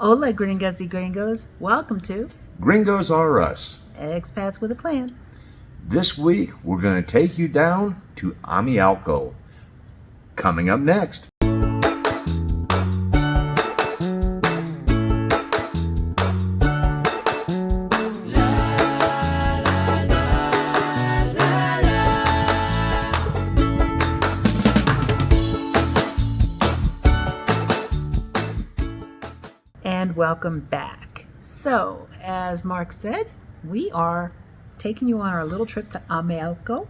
Hola, gringas y gringos. Welcome to Gringos Are Us. Expats with a Plan. This week, we're going to take you down to Amealco. Coming up next. And welcome back. So, as Mark said, we are taking you on our little trip to Amealco.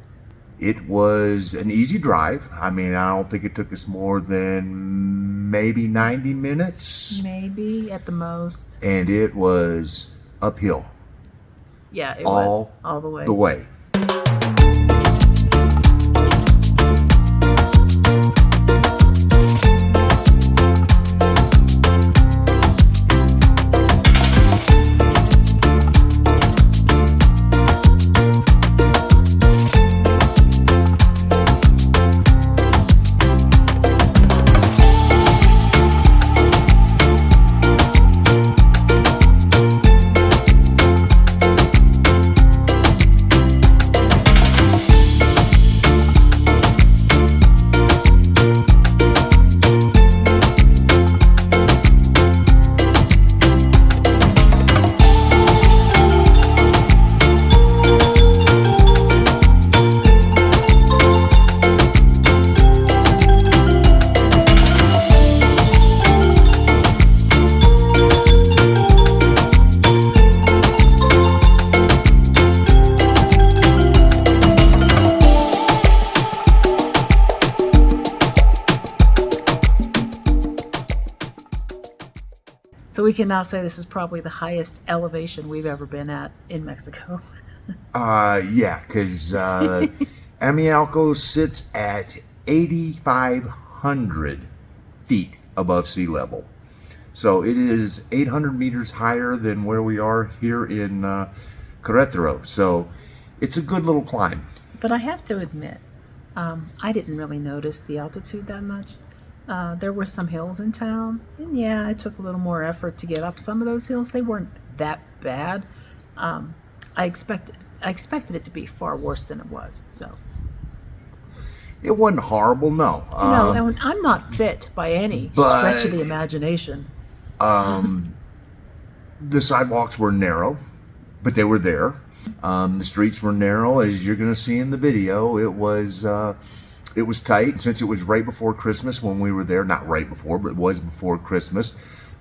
It was an easy drive. I don't think it took us more than maybe 90 minutes. Maybe at the most. And it was uphill. Yeah, it was. All the way. The way. So we can now say this is probably the highest elevation we've ever been at in Mexico. Yeah, because Amealco sits at 8,500 feet above sea level. So it is 800 meters higher than where we are here in Queretaro. So it's a good little climb. But I have to admit, I didn't really notice the altitude that much. There were some hills in town, and yeah, it took a little more effort to get up some of those hills. They weren't that bad. I expected it to be far worse than it was. So it wasn't horrible, no. No, I'm not fit by any stretch of the imagination. The sidewalks were narrow, but they were there. The streets were narrow, as you're going to see in the video. It was tight since it was right before Christmas when we were there. Not right before, but it was before Christmas.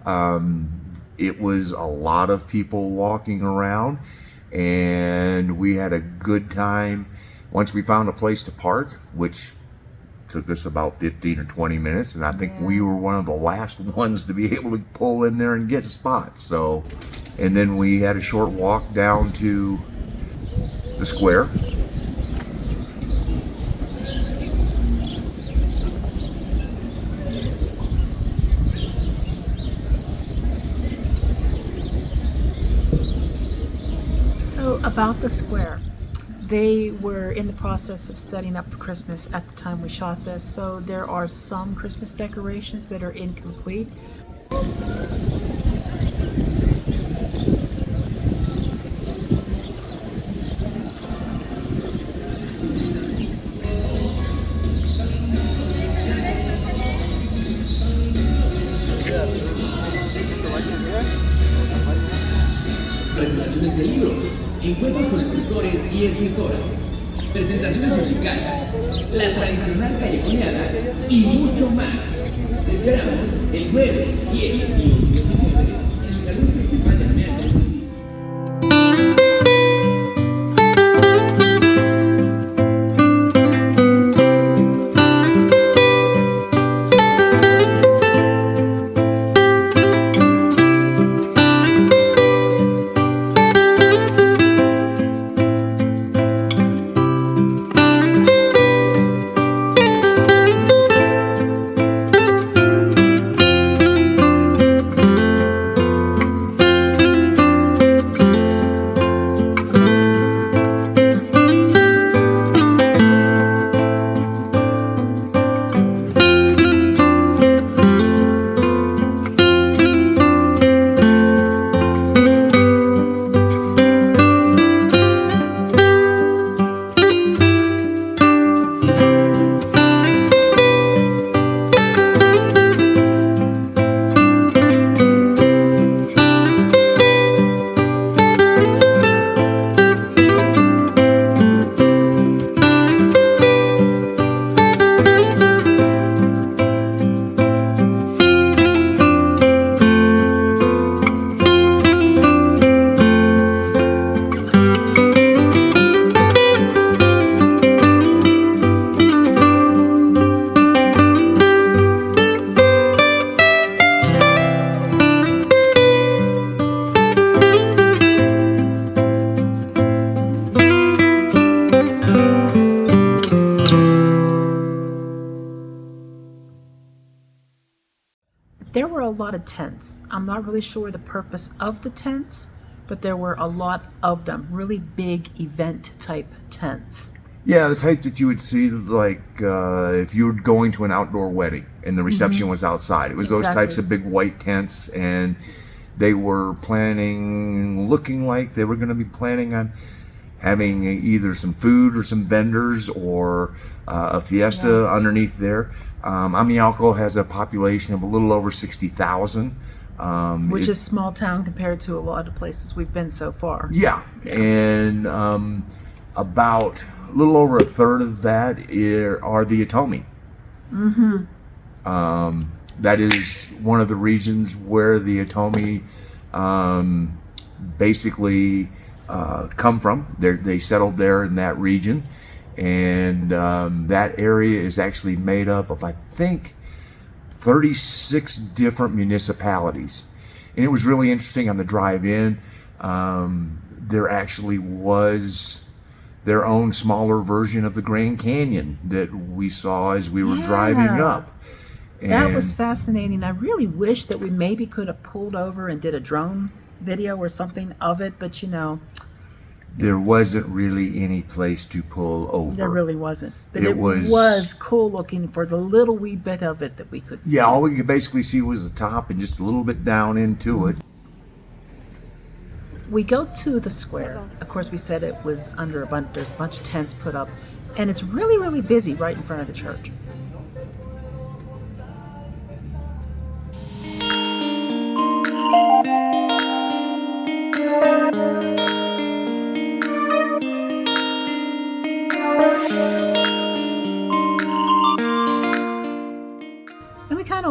It was a lot of people walking around, and we had a good time once we found a place to park, which took us about 15 or 20 minutes, and I think we were one of the last ones to be able to pull in there and get a spot. So, and then we had a short walk down to the square. About the square, they were in the process of setting up for Christmas at the time we shot this, so there are some Christmas decorations that are incomplete. Presentaciones de libros, encuentros con escritores y escritoras, presentaciones musicales, la tradicional callejoneada y mucho más. Te esperamos el 9, 10 y 11 de diciembre en el jardín principal de Amealco. lot of tents. I'm not really sure the purpose of the tents, but there were a lot of them, really big event type tents. Yeah, the type that you would see like if you were going to an outdoor wedding and the reception was outside. It was those types of big white tents, and they were looking like they were going to be planning on having either some food or some vendors or a fiesta underneath there. Amealco has a population of a little over 60,000. Which is small town compared to a lot of places we've been so far. Yeah, and about a little over a third of that are the Otomí. That is one of the regions where the Otomí basically come from. They settled there in that region, and that area is actually made up of, I think, 36 different municipalities. And it was really interesting on the drive in. There actually was their own smaller version of the Grand Canyon that we saw as we were driving up. And that was fascinating. I really wish that we maybe could have pulled over and did a drone video or something of it, but there wasn't really any place to pull over. There really wasn't. But it was cool looking for the little wee bit of it that we could see. Yeah, all we could basically see was the top and just a little bit down into it. We go to the square. Of course, we said it was under there's a bunch of tents put up, and it's really, really busy right in front of the church.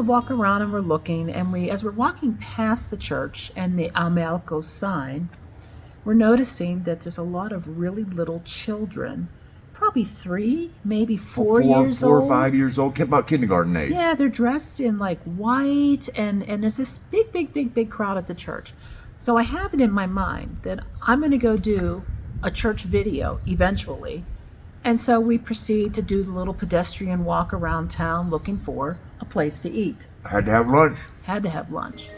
Walk around and we're looking, and as we're walking past the church and the Amealco sign, we're noticing that there's a lot of really little children, probably 3, maybe 4 years old. 4 or 5 years old, about kindergarten age. Yeah, they're dressed in like white, and there's this big crowd at the church. So I have it in my mind that I'm going to go do a church video eventually. And so we proceed to do the little pedestrian walk around town looking for a place to eat. Had to have lunch. Had to have lunch.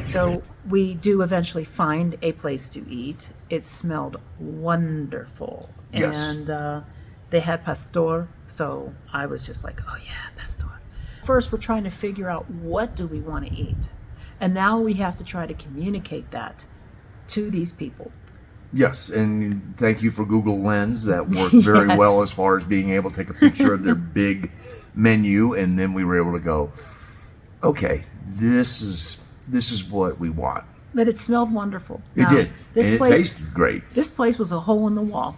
So we do eventually find a place to eat. It smelled wonderful. Yes. And they had pastor, so I was just like, oh yeah, pastor. First, we're trying to figure out what do we want to eat. And now we have to try to communicate that to these people. Yes, and thank you for Google Lens. That worked very Yes. well as far as being able to take a picture of their big menu, and then we were able to go, okay, this is what we want. But it smelled wonderful. It Now, did, this and it place, tasted great. This place was a hole in the wall.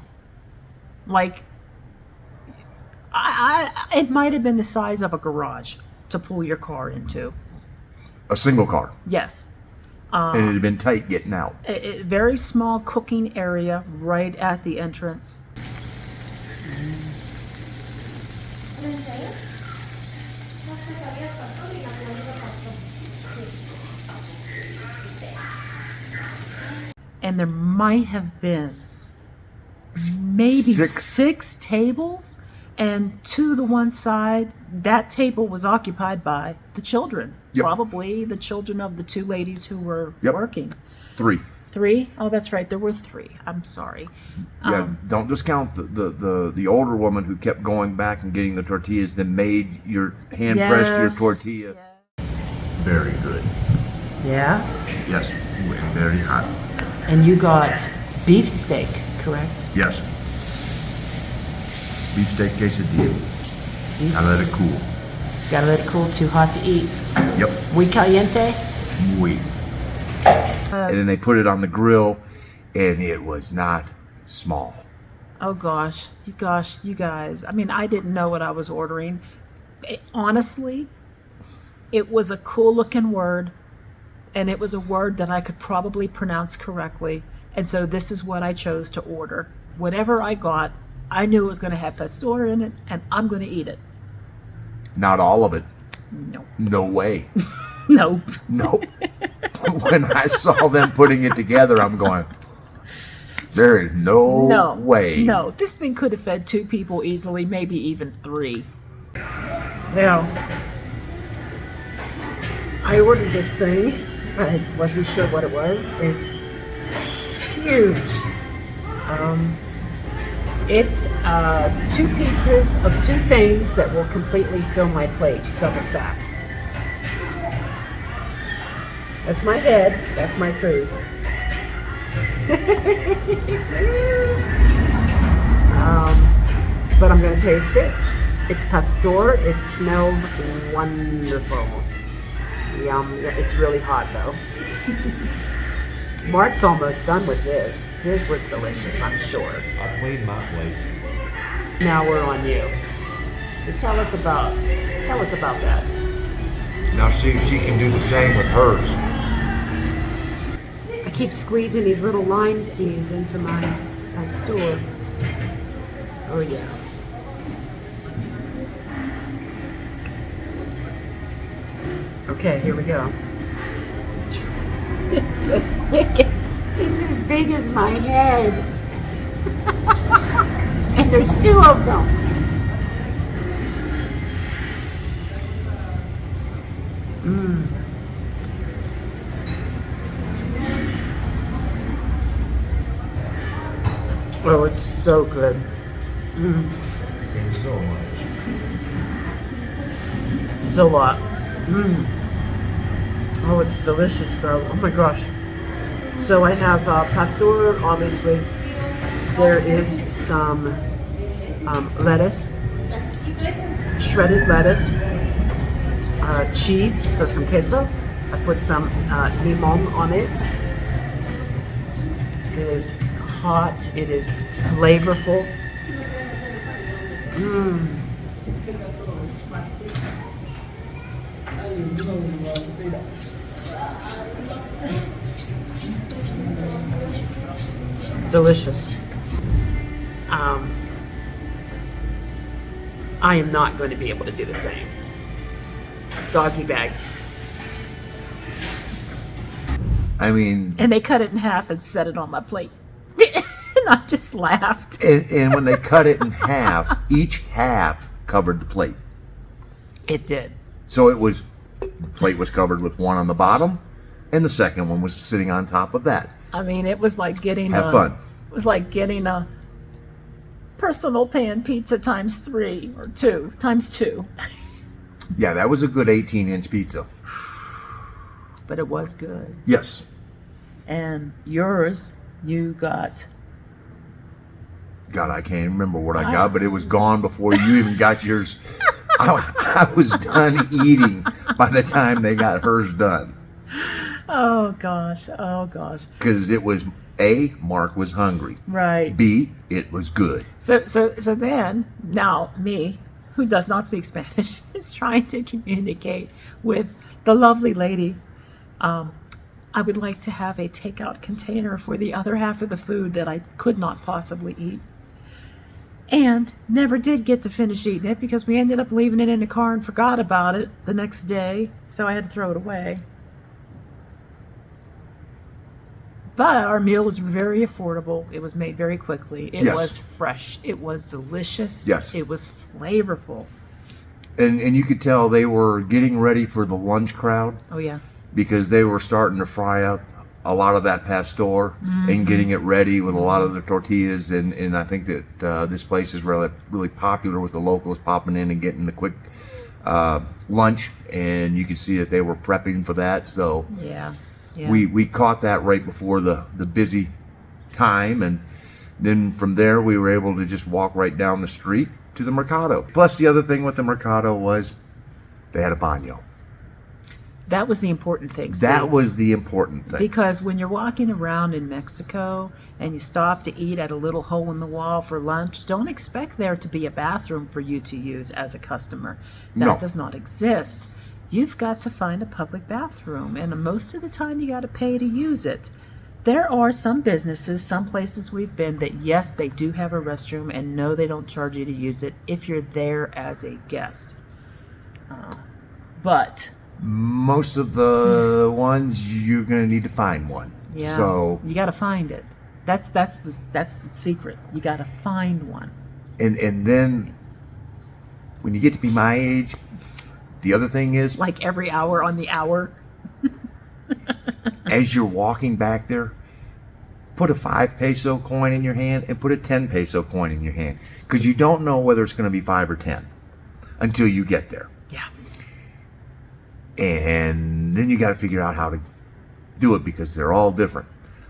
Like, it might have been the size of a garage to pull your car into. A single car, Yes. and it had been tight getting out. A very small cooking area right at the entrance. And there might have been maybe 6 tables, and to the one side, that table was occupied by the children. Yep. Probably the children of the 2 ladies who were Yep. working. 3. 3? Oh, that's right. There were 3. I'm sorry. Yeah, don't discount the older woman who kept going back and getting the tortillas, then made your hand pressed your tortilla. Yeah. Very good. Yeah? Yes, very hot. And you got beef steak, correct? Yes. Beef steak quesadilla. Beef I let it cool. Gotta let it cool, too hot to eat. Yep. Muy caliente? Muy. And then they put it on the grill, and it was not small. Oh gosh, you guys. I mean, I didn't know what I was ordering. Honestly, it was a cool looking word, and it was a word that I could probably pronounce correctly. And so this is what I chose to order. Whatever I got, I knew it was going to have pastor in it, and I'm going to eat it. Not all of it. No. No way. Nope. Nope. When I saw them putting it together, I'm going, there is no way. No, this thing could have fed 2 people easily, maybe even 3. Now, I ordered this thing. I wasn't sure what it was. It's huge. It's 2 pieces of 2 things that will completely fill my plate, double stacked. That's my head. That's my food. But I'm going to taste it. It's pastor. It smells wonderful. Yum. It's really hot, though. Mark's almost done with this. His was delicious, I'm sure. I cleaned my plate. Now we're on you. So tell us about that. Now see if she can do the same with hers. I keep squeezing these little lime seeds into my pastor. Oh yeah. Okay, here we go. It's as big as my head. And there's 2 of them. Oh, it's so good. Thanks so much. It's a lot. Oh, it's delicious though. Oh my gosh. So I have pastor, obviously. There is some lettuce, shredded lettuce, cheese, so some queso. I put some limon on it. It is hot. It is flavorful. Delicious. I am not going to be able to do the same. Doggy bag. I mean, And they cut it in half and set it on my plate. And I just laughed. and when they cut it in half, each half covered the plate. It did. So it was, the plate was covered with one on the bottom, and the second one was sitting on top of that. I mean, it was like getting Have fun. It was like getting a personal pan pizza times 3 or 2 times 2. Yeah, that was a good 18-inch pizza. But it was good. Yes. And yours, you got. God, I can't remember what I got, but it was gone before you even got yours. I was done eating by the time they got hers done. Oh gosh. Oh gosh. Because it was A, Mark was hungry. Right. B, it was good. So then, now me, who does not speak Spanish, is trying to communicate with the lovely lady. I would like to have a takeout container for the other half of the food that I could not possibly eat. And never did get to finish eating it because we ended up leaving it in the car and forgot about it the next day. So I had to throw it away. But our meal was very affordable. It was made very quickly. It Yes. was fresh. It was delicious. Yes. It was flavorful. And you could tell they were getting ready for the lunch crowd Oh, yeah. because they were starting to fry up a lot of that pastor and getting it ready with a lot of the tortillas. And I think that this place is really popular with the locals popping in and getting the quick lunch. And you can see that they were prepping for that. So Yeah. we caught that right before the busy time. And then from there, we were able to just walk right down the street to the Mercado. Plus, the other thing with the Mercado was they had a baño. That was the important thing. That see? was the important thing. Because when you're walking around in Mexico and you stop to eat at a little hole in the wall for lunch, don't expect there to be a bathroom for you to use as a customer. That No. does not exist. You've got to find a public bathroom, and most of the time you got to pay to use it. There are some businesses, some places we've been that, yes, they do have a restroom, and no, they don't charge you to use it if you're there as a guest. But Most of the ones you're going to need to find one. yeah, So you got to find it. That's the secret. You got to find one. and then when you get to be my age, the other thing is, Like every hour on the hour. as you're walking back there, put a 5 peso coin in your hand and put a 10 peso coin in your hand, because you don't know whether it's going to be 5 or 10 until you get there. Yeah. And then you got to figure out how to do it, because they're all different.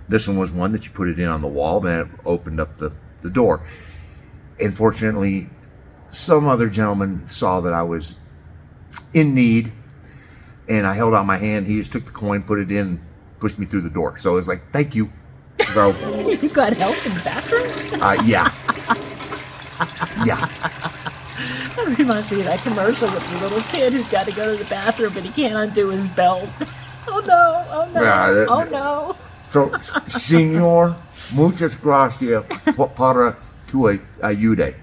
This one was one that you put it in on the wall, then it opened up the door. And fortunately, some other gentleman saw that I was in need, and I held out my hand. He just took the coin, put it in, pushed me through the door. So it was like, thank you. So, You got help in the bathroom? yeah. Yeah. That reminds me of that commercial with the little kid who's got to go to the bathroom but he can't undo his belt. Oh no, oh no, Yeah, oh no. So, señor, muchas gracias para tu ayuda.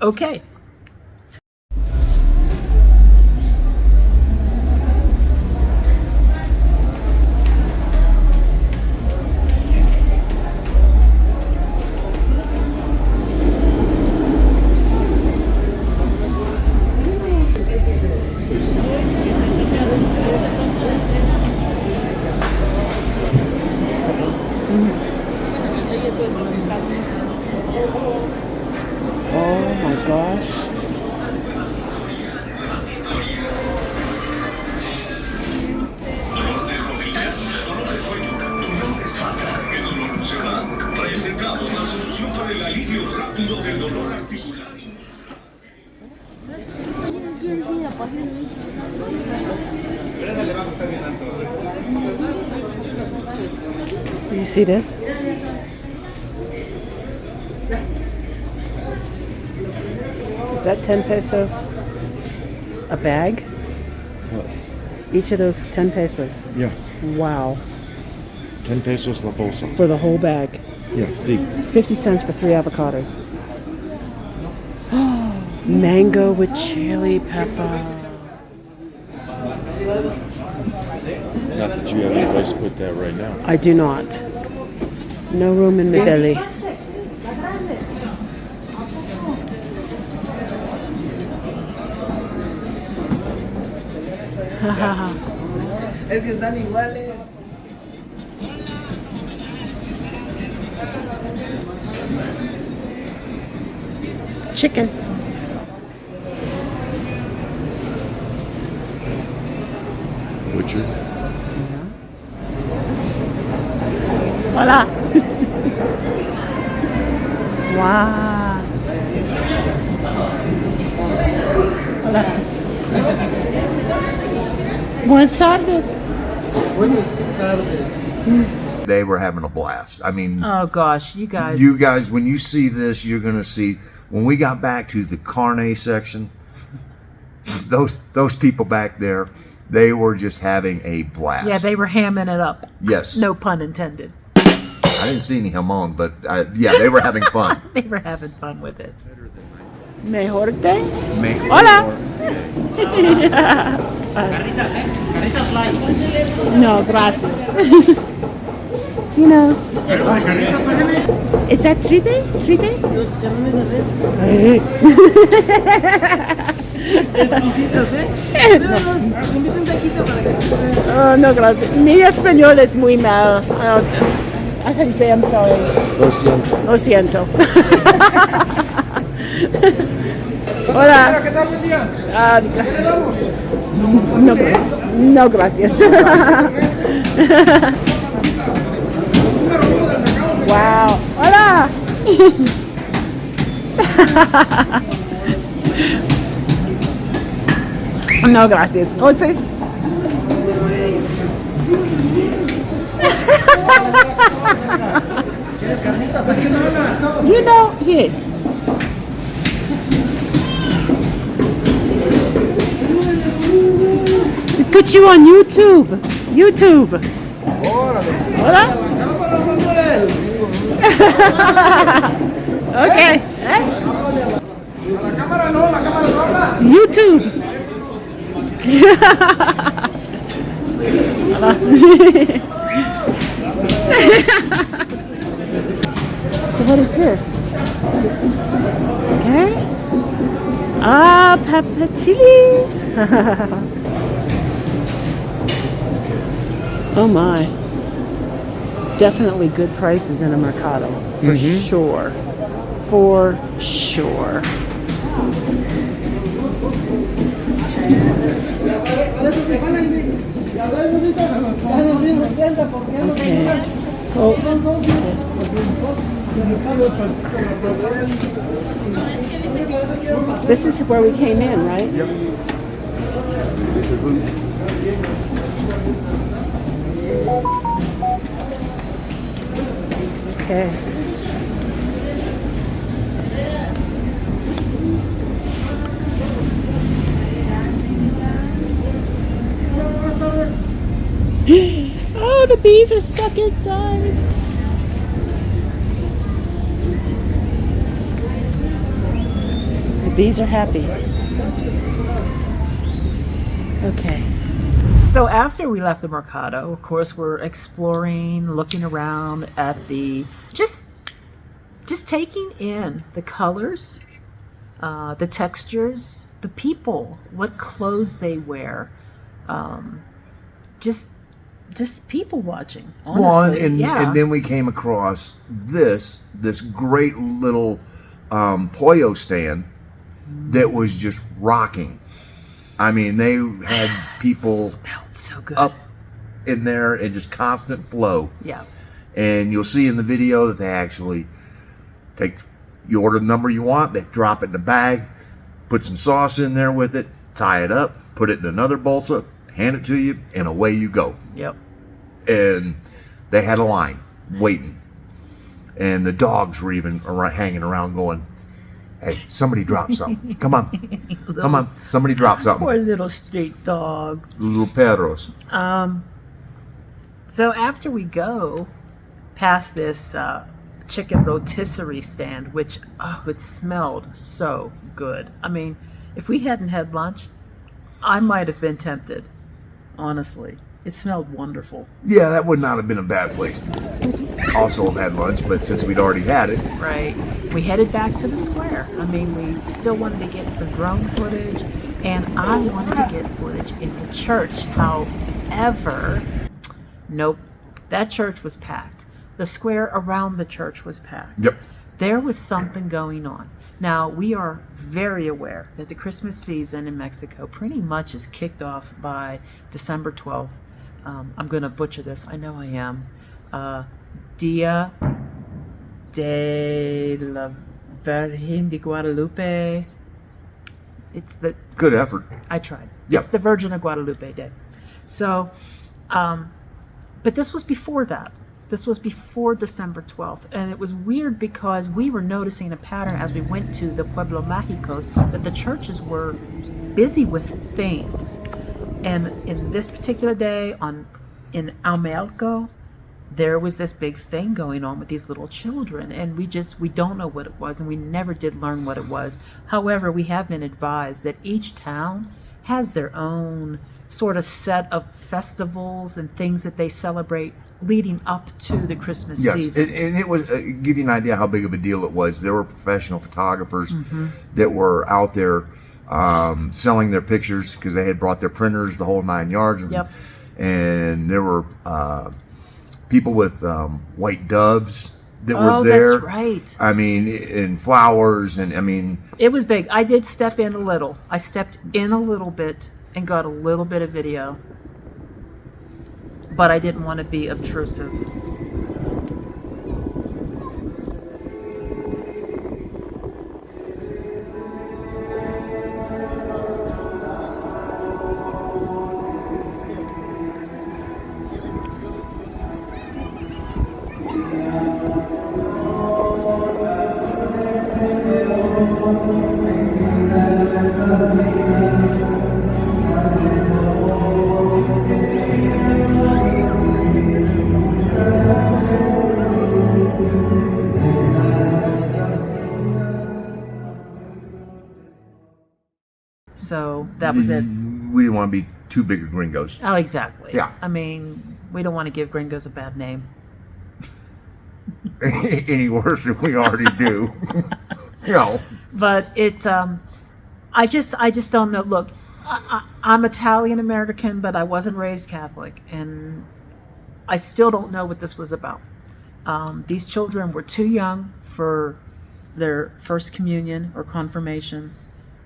Okay. Oh my gosh. Dolor de rodillas, dolor de cuello, dolor de espalda. El dolor no se va. Presentamos la solución para el alivio rápido del dolor articular y muscular. Do you see this? Is that 10 pesos a bag? Each of those is 10 pesos. Yeah, Wow. 10 pesos la bolsa. For the whole bag. Yeah, sí. 50 cents for 3 avocados. Mango with chili pepper. Not that you have any place to put that right now. I do not. No room in my belly. Es que están iguales. Chicken. Butcher. Hola. Wow. Hola. Buenas tardes. They were having a blast. I mean, Oh gosh, you guys. you guys, when you see this, you're going to see, when we got back to the carne section, those people back there, they were just having a blast. Yeah, they were hamming it up. Yes. No pun intended. I didn't see any jamon, but yeah, they were having fun. They were having fun with it. Mejorte? Make Hola. Carnitas light. No, gracias. Chinos. Is that trite? Trite? Exquisitos, ¿eh? Míralos, invita un taquito para que... Oh, no, gracias. Mi español es muy mal. That's how you say I'm sorry. Lo siento. Lo siento. Hola. ¿Qué tal? Buen día. Gracias. No, gracias. Wow. Hola. No, gracias. Oh, sí. You know, here. We put you on YouTube. Hola. Okay. YouTube. So what is this? Just okay. Pepper chilies. Oh my. Definitely good prices in a Mercado. For sure. For sure. Okay. Oh. This is where we came in, right? Yep. Okay. Oh, the bees are stuck inside. The bees are happy. Okay. So after we left the Mercado, of course, we're exploring, looking around at the just taking in the colors, the textures, the people, what clothes they wear, just people watching. Honestly, Well, and then we came across this great little pollo stand that was just rocking. I mean, they had people smelled so good up in there and just constant flow. Yeah. And you'll see in the video that they actually you order the number you want, they drop it in the bag, put some sauce in there with it, tie it up, put it in another bolsa, hand it to you, and away you go. Yep. And they had a line waiting. And the dogs were even hanging around going, hey, somebody drop something. Come on, somebody drop something. Poor little street dogs. Little perros. So after we go past this chicken rotisserie stand, which, it smelled so good. I mean, if we hadn't had lunch, I might have been tempted, honestly. It smelled wonderful. Yeah, that would not have been a bad place to also have had lunch, but since we'd already had it. Right. We headed back to the square. I mean, we still wanted to get some drone footage, and I wanted to get footage in the church. However, nope, that church was packed. The square around the church was packed. Yep. There was something going on. Now, we are very aware that the Christmas season in Mexico pretty much is kicked off by December 12th. I'm going to butcher this. I know I am. Dia de la Virgen de Guadalupe. It's the... Good effort. I tried. Yep. It's the Virgin of Guadalupe Day. So, but this was before that. This was before December 12th. And it was weird because we were noticing a pattern as we went to the Pueblo Mágicos that the churches were busy with things. And in this particular day in Amealco, there was this big thing going on with these little children. And we don't know what it was, and we never did learn what it was. However, we have been advised that each town has their own sort of set of festivals and things that they celebrate leading up to the Christmas season. And it was, give you an idea how big of a deal it was. There were professional photographers that were out there selling their pictures because they had brought their printers, the whole 9 yards. Yep. And there were people with white doves that were there. That's right. I mean, and flowers, and I mean, It was big. I did step in a little. I stepped in a little bit and got a little bit of video. But I didn't want to be obtrusive. So that was it. we didn't want to be too big of gringos. Oh, exactly. Yeah. I mean, we don't want to give gringos a bad name. Any worse than we already do. You know. But it, I just don't know. Look, I'm Italian American, but I wasn't raised Catholic, and I still don't know what this was about. These children were too young for their first communion or confirmation.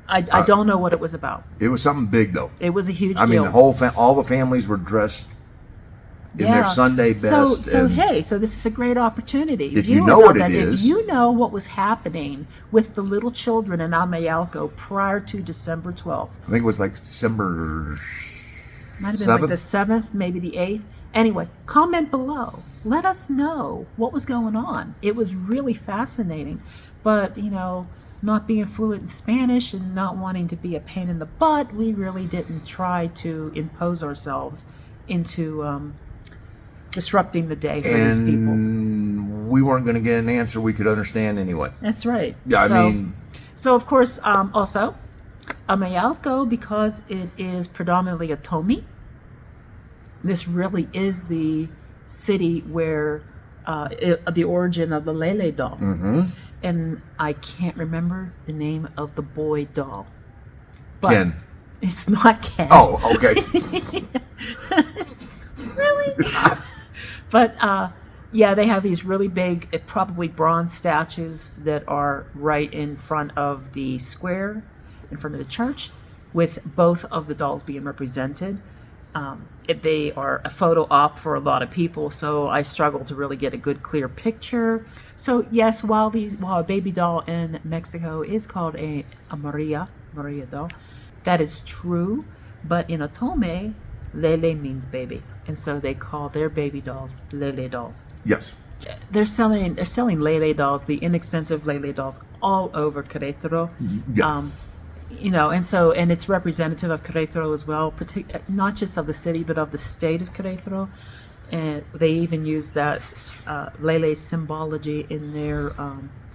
I don't know what it was about. It was something big, though. It was a huge I deal. mean, the whole all the families were dressed in their Sunday best. So hey, so this is a great opportunity. If you Viewers know what out it there, is. if you know what was happening with the little children in Amealco prior to December 12th, I think it was like December. might have been 7th? like the 7th, maybe the 8th. Anyway, comment below. Let us know what was going on. It was really fascinating. But, you know, not being fluent in Spanish and not wanting to be a pain in the butt, we really didn't try to impose ourselves into disrupting the day for these people. And we weren't going to get an answer we could understand anyway. That's right. Yeah, I mean, So, of course, also, Amealco, because it is predominantly Otomí, this really is the city where the origin of the Lele doll. mm-hmm. And I can't remember the name of the boy doll. But Ken. It's not Ken. Oh, okay. Really? But yeah, they have these really big, probably bronze statues that are right in front of the square, in front of the church, with both of the dolls being represented. They are a photo op for a lot of people, so I struggle to really get a good, clear picture. So yes, while a baby doll in Mexico is called a Maria doll, that is true. But in Otomí, Lele means baby, and so they call their baby dolls Lele dolls. Yes. They're selling Lele dolls, the inexpensive Lele dolls, all over Queretaro. Yeah. You know, and it's representative of Queretaro as well, not just of the city, but of the state of Queretaro. And they even use that Lele symbology in their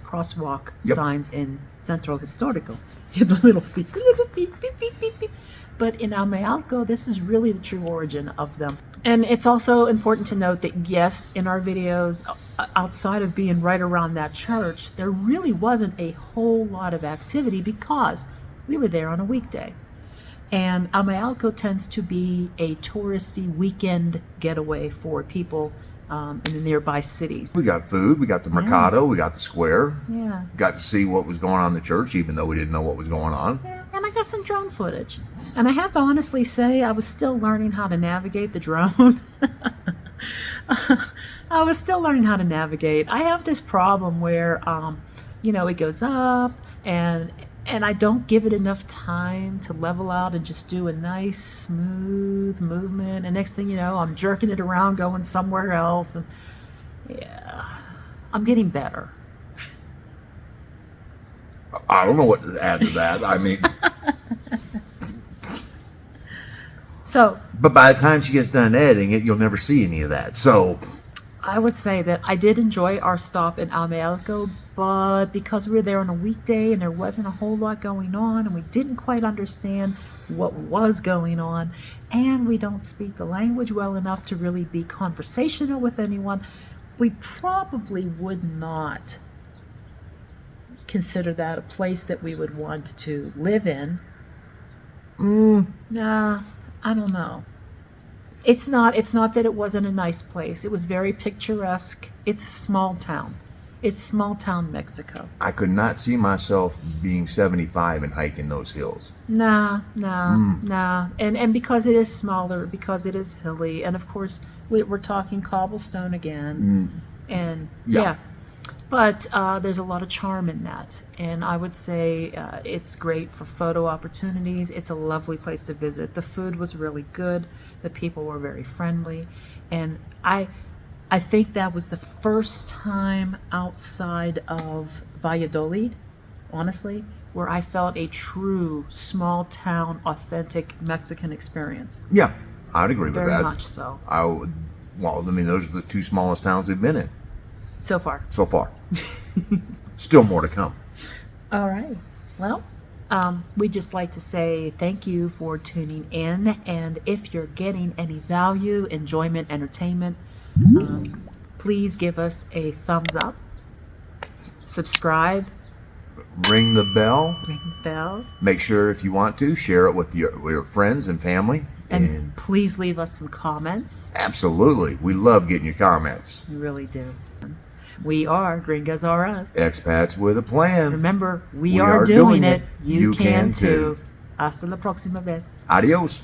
crosswalk signs in Centro Histórico. The little beep, beep, beep, beep, beep, beep, beep. But in Amealco, this is really the true origin of them. And it's also important to note that, yes, in our videos, outside of being right around that church, there really wasn't a whole lot of activity because we were there on a weekday. And Amealco tends to be a touristy weekend getaway for people in the nearby cities. We got food, we got the Mercado, we got the square. Yeah. Got to see what was going on in the church, even though we didn't know what was going on. Yeah, and I got some drone footage. And I have to honestly say, I was still learning how to navigate the drone. I was still learning how to navigate. I have this problem where, you know, it goes up and I don't give it enough time to level out and just do a nice, smooth movement. And next thing you know, I'm jerking it around, going somewhere else. And yeah, I'm getting better. I don't know what to add to that. I mean, So, but by the time she gets done editing it, you'll never see any of that. So, I would say that I did enjoy our stop in Amealco, but because we were there on a weekday and there wasn't a whole lot going on and we didn't quite understand what was going on and we don't speak the language well enough to really be conversational with anyone, we probably would not consider that a place that we would want to live in Nah, I don't know. It's not that it wasn't a nice place. It was very picturesque. It's a small town. It's small town Mexico. I could not see myself being 75 and hiking those hills. Nah. And because it is smaller, because it is hilly, and of course we're talking cobblestone again. And Yeah. but there's a lot of charm in that, and I would say it's great for photo opportunities. It's a lovely place to visit. The food was really good. The people were very friendly, and I think that was the first time outside of Valladolid, honestly, where I felt a true small town, authentic Mexican experience. Yeah, I'd agree with Very that. much so. Those are the two smallest towns we've been in So far. so far. Still more to come. All right. Well, we'd just like to say thank you for tuning in. And if you're getting any value, enjoyment, entertainment, please give us a thumbs up, subscribe, Ring the bell. ring the bell, Make sure, if you want to, share it with your friends and family. and please leave us some comments. Absolutely, we love getting your comments. We really do. We are Gringos R Us. Expats with a plan. Remember, we are doing it. You can too. Hasta la próxima vez. Adios.